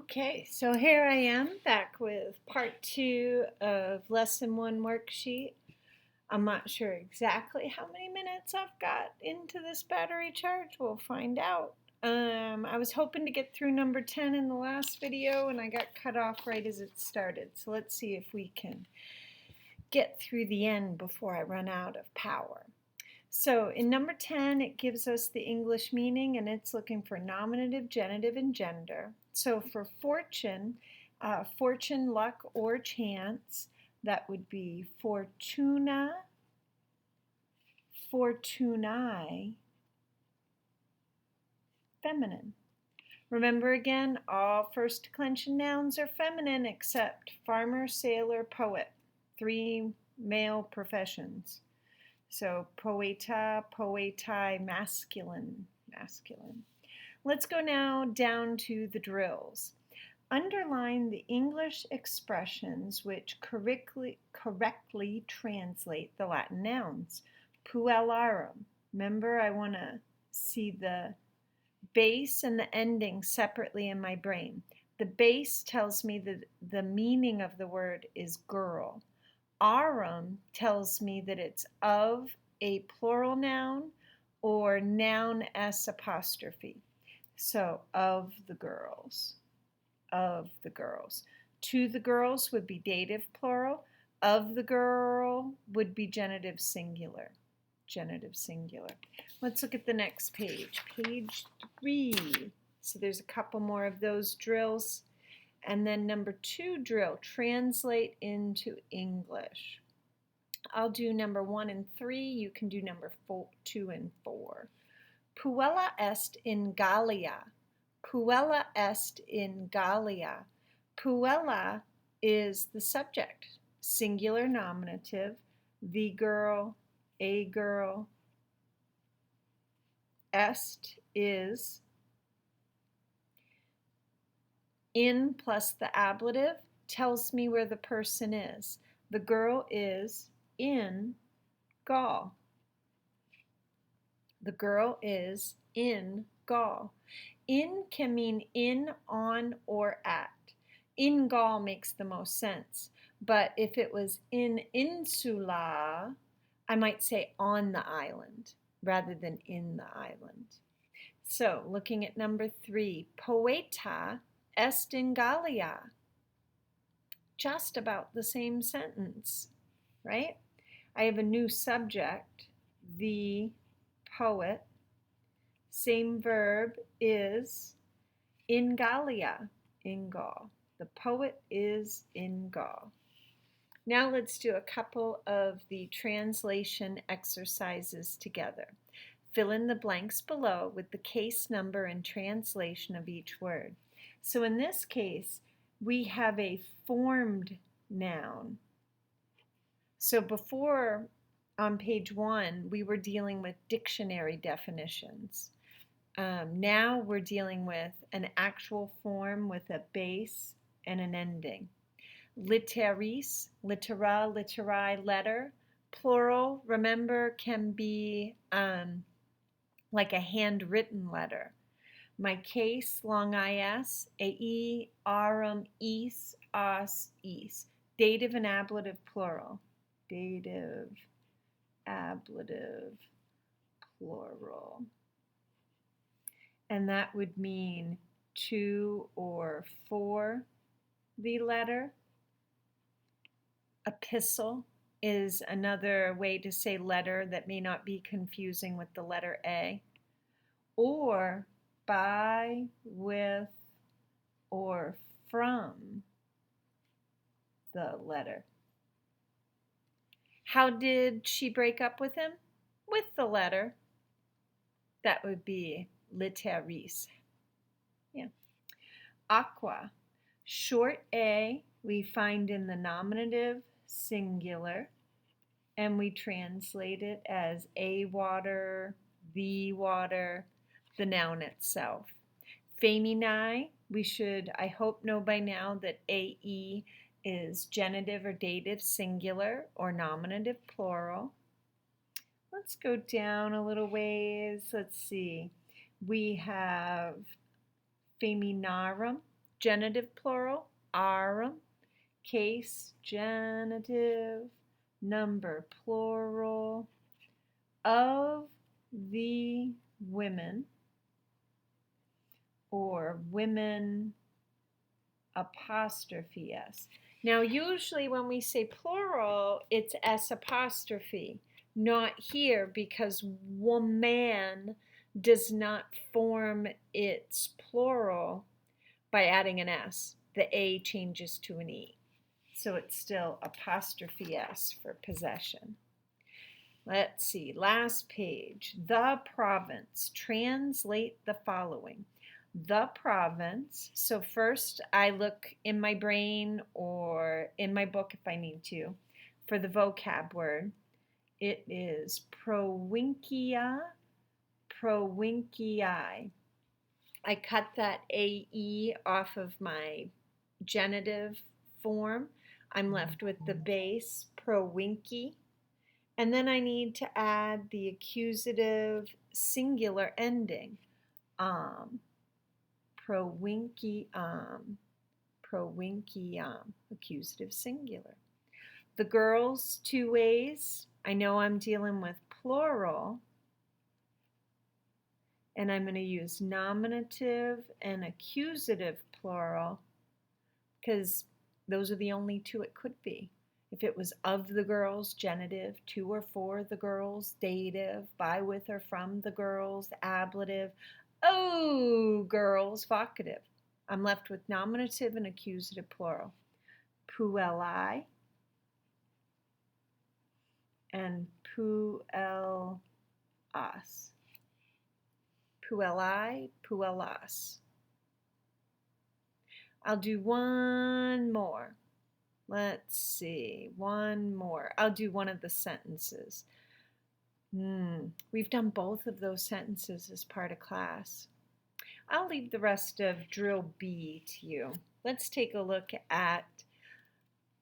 Okay, so here I am back with part 2 of lesson 1 worksheet. I'm not sure exactly how many minutes I've got into this battery charge. We'll find out. I was hoping to get through number 10 in the last video and I got cut off right as it started. So let's see if we can get through the end before I run out of power. So in number 10, it gives us the English meaning, and it's looking for nominative, genitive, and gender. So for fortune, fortune, luck, or chance, that would be fortuna, fortunae, feminine. Remember again, all first declension nouns are feminine except farmer, sailor, poet, 3 male professions. So poeta, poetae, masculine, masculine. Let's go now down to the drills. Underline the English expressions which correctly translate the Latin nouns. Puellarum. Remember, I want to see the base and the ending separately in my brain. The base tells me that the meaning of the word is girl. Arum tells me that it's of a plural noun or noun s apostrophe. So, of the girls, of the girls. To the girls would be dative plural. Of the girl would be genitive singular. Genitive singular. Let's look at the next page. Page 3. So there's a couple more of those drills. And then number 2 drill, translate into English. I'll do number 1 and 3. You can do number 2 and 4. Puella est in Gallia. Puella est in Gallia. Puella is the subject, singular nominative, the girl, a girl. Est is in plus the ablative tells me where the person is. The girl is in Gaul. The girl is in Gaul. In can mean in, on, or at. In Gaul makes the most sense. But if it was in insula, I might say on the island rather than in the island. So looking at number 3, poeta est in Gallia. Just about the same sentence, right? I have a new subject, the poet. Same verb is in Gallia, in Gaul. The poet is in Gaul. Now let's do a couple of the translation exercises together. Fill in the blanks below with the case number and translation of each word. So in this case, we have a formed noun. So before on page 1, we were dealing with dictionary definitions. Now we're dealing with an actual form with a base and an ending. Litteris, littera, litterae, letter. Plural, remember, can be like a handwritten letter. My case, long is, ae, arum, is, os, is. Dative and ablative plural. Dative, ablative, plural. And that would mean to or for the letter. Epistle is another way to say letter that may not be confusing with the letter A. Or by, with, or from the letter. How did she break up with him? With the letter. That would be litteris. Yeah. Aqua. Short A we find in the nominative singular, and we translate it as a water, the water, the noun itself. Feminae, we should, I hope, know by now that AE is genitive or dative singular or nominative plural. Let's go down a little ways. Let's see. We have feminarum, Genitive plural, arum. Case, genitive. Number, plural. Of the women, or women apostrophe S. Now, usually when we say plural, it's S apostrophe. Not here, because woman does not form its plural by adding an S. The A changes to an E. So it's still apostrophe S for possession. Let's see, last page. The province. Translate the following. The province. So first I look in my brain or in my book if I need to for the vocab word. It is provincia, provinciae. I cut that AE off of my genitive form. I'm left with the base, provinci. And then I need to add the accusative singular ending. Provinciam, provinciam, accusative singular. The girls, two ways. I know I'm dealing with plural, and I'm going to use nominative and accusative plural because those are the only two it could be. If it was of the girls, genitive, to or for the girls, dative, by, with, or from the girls, ablative, oh, girls, vocative. I'm left with nominative and accusative plural. Puelli and puelas. Puelli, puelas. I'll do one more. Let's see, one more. I'll do one of the sentences. We've done both of those sentences as part of class. I'll leave the rest of drill B to you. Let's take a look at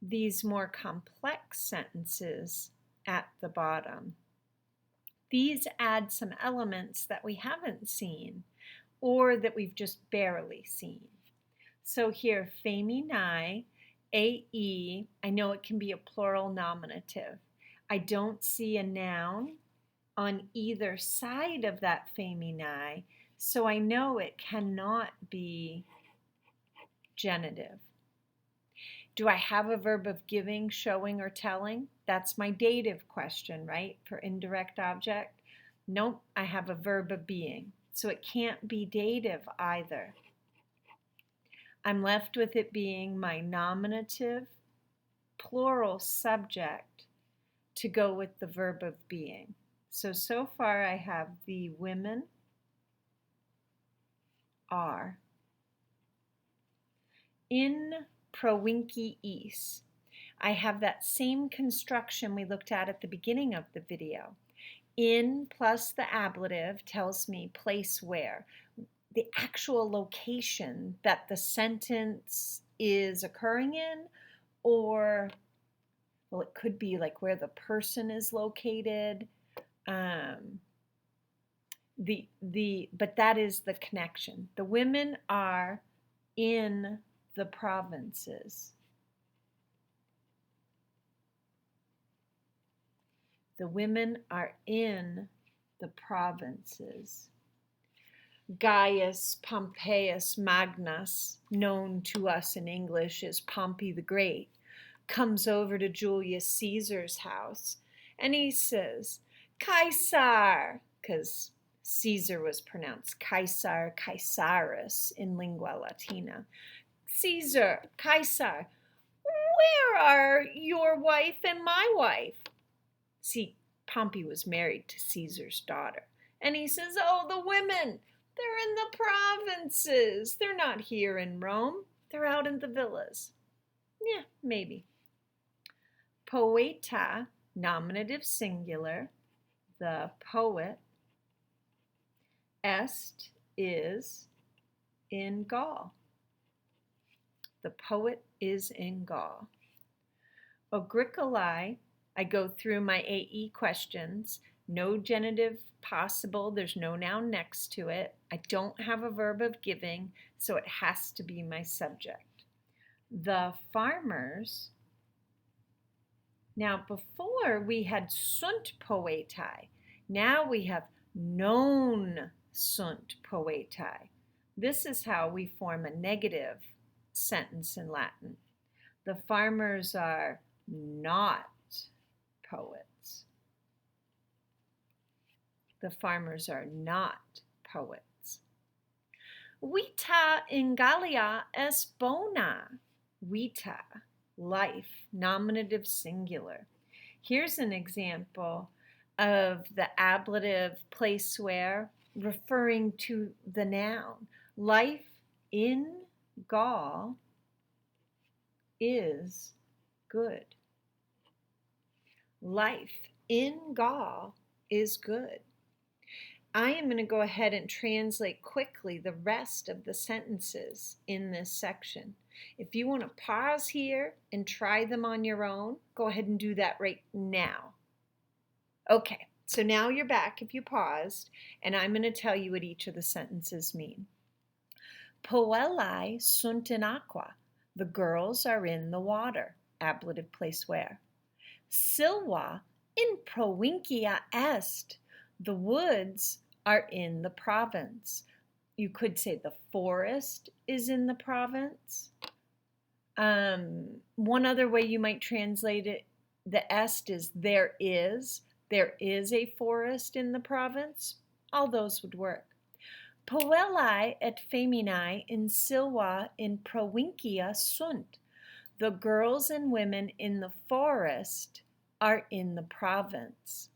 these more complex sentences at the bottom. These add some elements that we haven't seen or that we've just barely seen. So here, feminae, AE, I know it can be a plural nominative. I don't see a noun on either side of that feminae, so I know it cannot be genitive. Do I have a verb of giving, showing, or telling? That's my dative question, right, for indirect object? Nope, I have a verb of being, so it can't be dative either. I'm left with it being my nominative plural subject to go with the verb of being. So far I have the women are in provinciis. I have that same construction we looked at the beginning of the video. In plus the ablative tells me place where. The actual location that the sentence is occurring in, or, well, it could be like where the person is located. But that is the connection. The women are in the provinces. The women are in the provinces. Gaius Pompeius Magnus, known to us in English as Pompey the Great, comes over to Julius Caesar's house and he says, Caesar, because Caesar was pronounced Caesar, Caesaris in lingua latina. Caesar, Caesar, where are your wife and my wife? See, Pompey was married to Caesar's daughter. And he says, oh, the women, they're in the provinces. They're not here in Rome. They're out in the villas. Yeah, maybe. Poeta, nominative singular, the poet. Est is in Gaul. The poet is in Gaul. Agricolae, I go through my AE questions. No genitive possible. There's no noun next to it. I don't have a verb of giving, so it has to be my subject. The farmers. Now, before we had sunt poetae. Now we have non sunt poetae. This is how we form a negative sentence in Latin. The farmers are not poets. The farmers are not poets. Vita in Gallia est bona. Vita, life, nominative singular. Here's an example of the ablative place where referring to the noun. Life in Gaul is good. Life in Gaul is good. I am going to go ahead and translate quickly the rest of the sentences in this section. If you want to pause here and try them on your own, go ahead and do that right now. Okay, so now you're back if you paused, and I'm going to tell you what each of the sentences mean. Puellae sunt in aqua. The girls are in the water. Ablative place where. Silva in provincia est. The woods are in the province. You could say the forest is in the province. One other way you might translate it, the est is there is. There is a forest in the province. All those would work. Puellae et feminae in Silva in provincia sunt. The girls and women in the forest are in the province.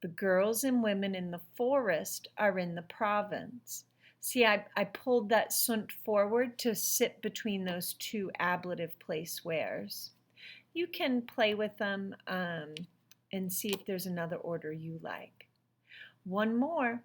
The girls and women in the forest are in the province. See, I pulled that sunt forward to sit between those two ablative place wheres. You can play with them and see if there's another order you like. One more.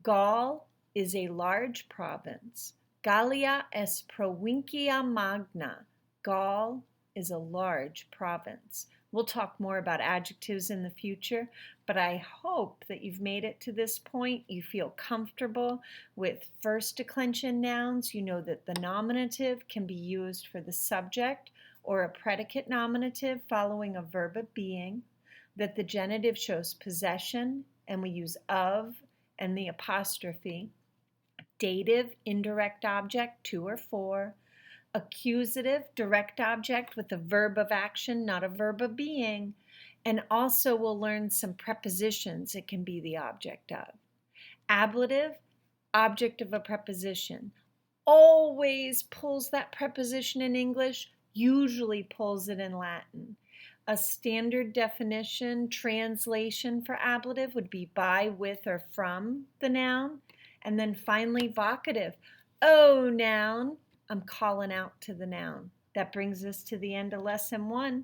Gaul is a large province. Gallia est provincia magna. Gaul is a large province. We'll talk more about adjectives in the future, but I hope that you've made it to this point. You feel comfortable with first declension nouns. You know that the nominative can be used for the subject or a predicate nominative following a verb of being, that the genitive shows possession, and we use of and the apostrophe, dative, indirect object, to or for, accusative, direct object with a verb of action, not a verb of being, and also we'll learn some prepositions it can be the object of. Ablative, object of a preposition, always pulls that preposition in English, usually pulls it in Latin. A standard definition, translation for ablative would be by, with, or from the noun. And then finally, vocative. Oh, noun, I'm calling out to the noun. That brings us to the end of lesson 1.